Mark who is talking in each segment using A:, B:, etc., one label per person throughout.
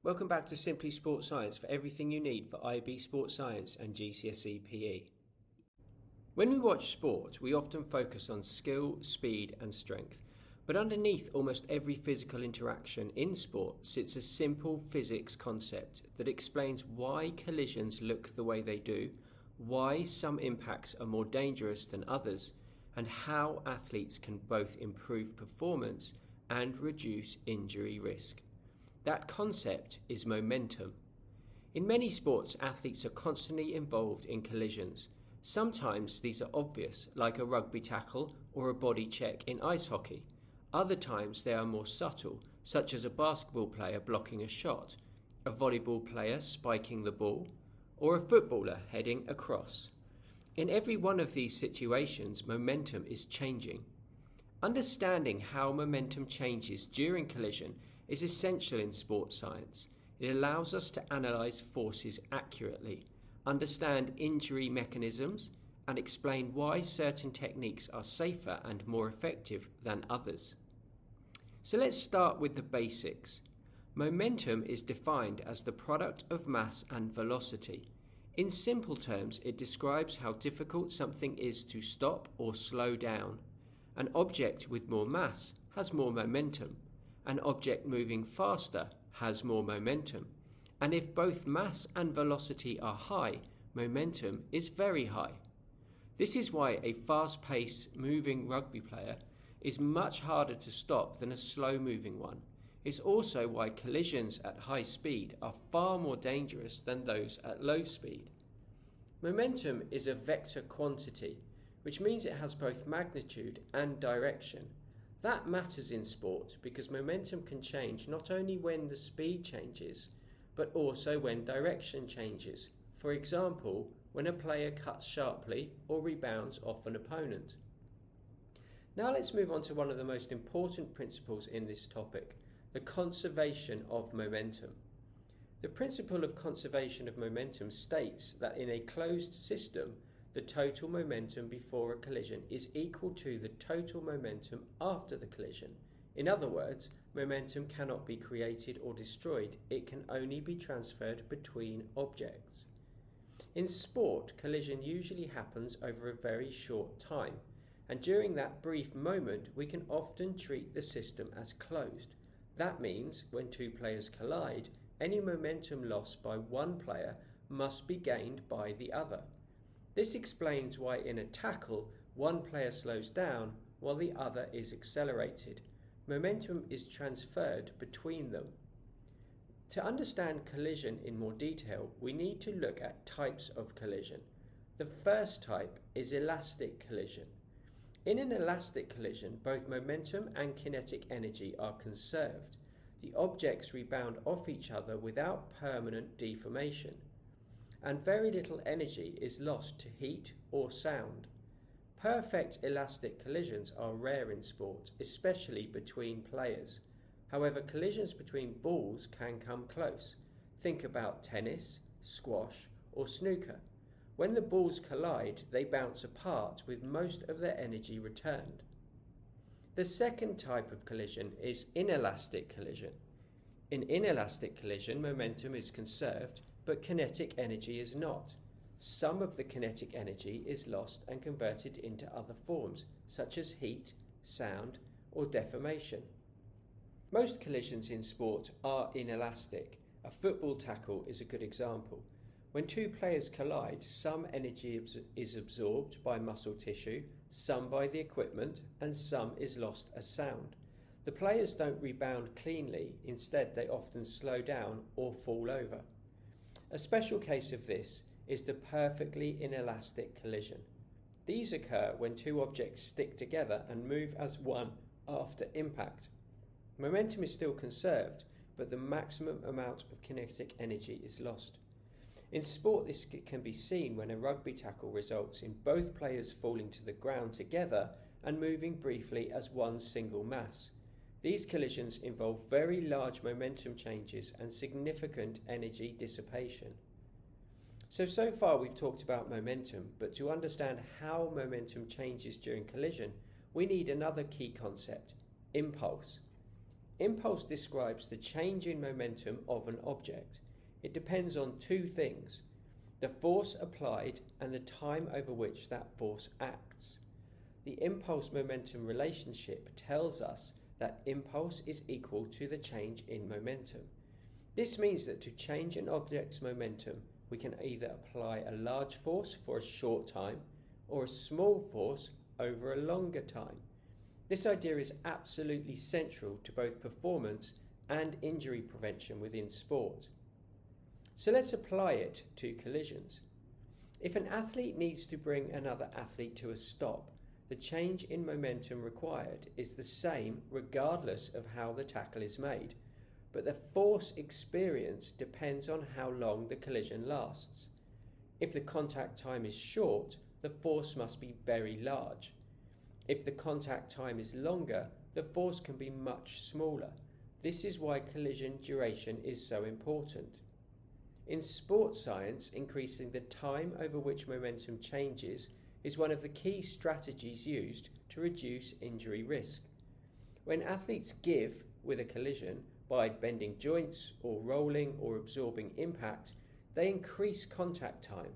A: Welcome back to Simply Sports Science for everything you need for IB Sports Science and GCSE PE. When we watch sport, we often focus on skill, speed and strength. But underneath almost every physical interaction in sport sits a simple physics concept that explains why collisions look the way they do, why some impacts are more dangerous than others, and how athletes can both improve performance and reduce injury risk. That concept is momentum. In many sports, athletes are constantly involved in collisions. Sometimes these are obvious, like a rugby tackle or a body check in ice hockey. Other times they are more subtle, such as a basketball player blocking a shot, a volleyball player spiking the ball, or a footballer heading across. In every one of these situations, momentum is changing. Understanding how momentum changes during collision is essential in sports science. It allows us to analyse forces accurately, understand injury mechanisms, and explain why certain techniques are safer and more effective than others. So let's start with the basics. Momentum is defined as the product of mass and velocity. In simple terms, it describes how difficult something is to stop or slow down. An object with more mass has more momentum. An object moving faster has more momentum. And if both mass and velocity are high, momentum is very high. This is why a fast-paced moving rugby player is much harder to stop than a slow-moving one. It's also why collisions at high speed are far more dangerous than those at low speed. Momentum is a vector quantity, which means it has both magnitude and direction. That matters in sport because momentum can change not only when the speed changes, but also when direction changes. For example, when a player cuts sharply or rebounds off an opponent. Now let's move on to one of the most important principles in this topic, the conservation of momentum. The principle of conservation of momentum states that in a closed system, the total momentum before a collision is equal to the total momentum after the collision. In other words, momentum cannot be created or destroyed. It can only be transferred between objects. In sport, collision usually happens over a very short time, and during that brief moment, we can often treat the system as closed. That means when two players collide, any momentum lost by one player must be gained by the other. This explains why in a tackle, one player slows down while the other is accelerated. Momentum is transferred between them. To understand collision in more detail, we need to look at types of collision. The first type is elastic collision. In an elastic collision, both momentum and kinetic energy are conserved. The objects rebound off each other without permanent deformation, and very little energy is lost to heat or sound. Perfect elastic collisions are rare in sport, especially between players. However, collisions between balls can come close. Think about tennis, squash, or snooker. When the balls collide, they bounce apart with most of their energy returned. The second type of collision is inelastic collision. In inelastic collision, momentum is conserved, but kinetic energy is not. Some of the kinetic energy is lost and converted into other forms, such as heat, sound, or deformation. Most collisions in sport are inelastic. A football tackle is a good example. When two players collide, some energy is absorbed by muscle tissue, some by the equipment, and some is lost as sound. The players don't rebound cleanly, instead they often slow down or fall over. A special case of this is the perfectly inelastic collision. These occur when two objects stick together and move as one after impact. Momentum is still conserved, but the maximum amount of kinetic energy is lost. In sport, this can be seen when a rugby tackle results in both players falling to the ground together and moving briefly as one single mass. These collisions involve very large momentum changes and significant energy dissipation. So far we've talked about momentum, but to understand how momentum changes during collision, we need another key concept, impulse. Impulse describes the change in momentum of an object. It depends on two things: the force applied and the time over which that force acts. The impulse-momentum relationship tells us that impulse is equal to the change in momentum. This means that to change an object's momentum, we can either apply a large force for a short time or a small force over a longer time. This idea is absolutely central to both performance and injury prevention within sport. So let's apply it to collisions. If an athlete needs to bring another athlete to a stop, the change in momentum required is the same regardless of how the tackle is made, but the force experienced depends on how long the collision lasts. If the contact time is short, the force must be very large. If the contact time is longer, the force can be much smaller. This is why collision duration is so important. In sports science, increasing the time over which momentum changes is one of the key strategies used to reduce injury risk. When athletes give with a collision by bending joints or rolling or absorbing impact, they increase contact time.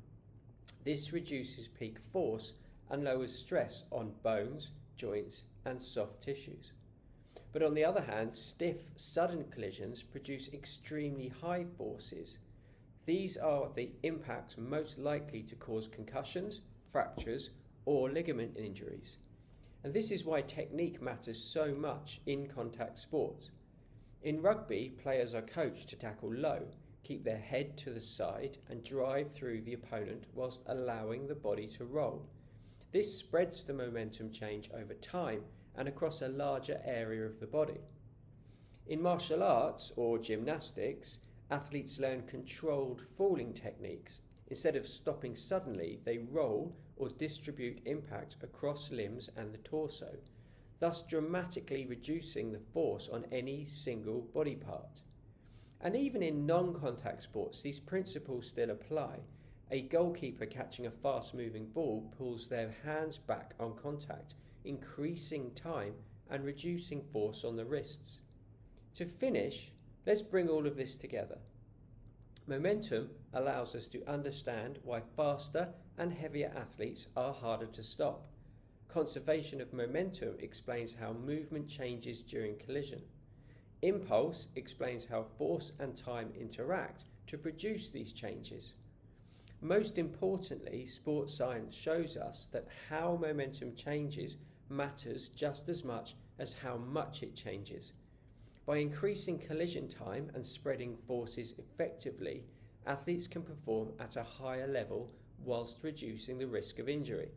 A: This reduces peak force and lowers stress on bones, joints and soft tissues. But on the other hand, stiff, sudden collisions produce extremely high forces. These are the impacts most likely to cause concussions, fractures or ligament injuries. And this is why technique matters so much in contact sports. In rugby, players are coached to tackle low, keep their head to the side and drive through the opponent whilst allowing the body to roll. This spreads the momentum change over time and across a larger area of the body. In martial arts or gymnastics, athletes learn controlled falling techniques. Instead of stopping suddenly, they roll or distribute impact across limbs and the torso, thus dramatically reducing the force on any single body part. And even in non-contact sports, these principles still apply. A goalkeeper catching a fast-moving ball pulls their hands back on contact, increasing time and reducing force on the wrists. To finish, let's bring all of this together. Momentum allows us to understand why faster and heavier athletes are harder to stop. Conservation of momentum explains how movement changes during collision. Impulse explains how force and time interact to produce these changes. Most importantly, sports science shows us that how momentum changes matters just as much as how much it changes. By increasing collision time and spreading forces effectively, athletes can perform at a higher level whilst reducing the risk of injury.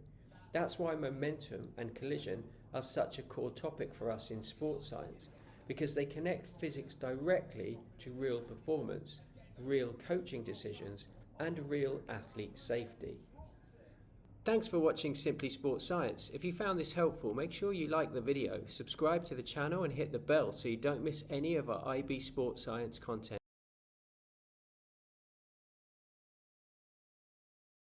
A: That's why momentum and collision are such a core topic for us in sports science, because they connect physics directly to real performance, real coaching decisions, and real athlete safety. Thanks for watching Simply Sports Science. If you found this helpful, make sure you like the video, subscribe to the channel and hit the bell so you don't miss any of our IB Sports Science content.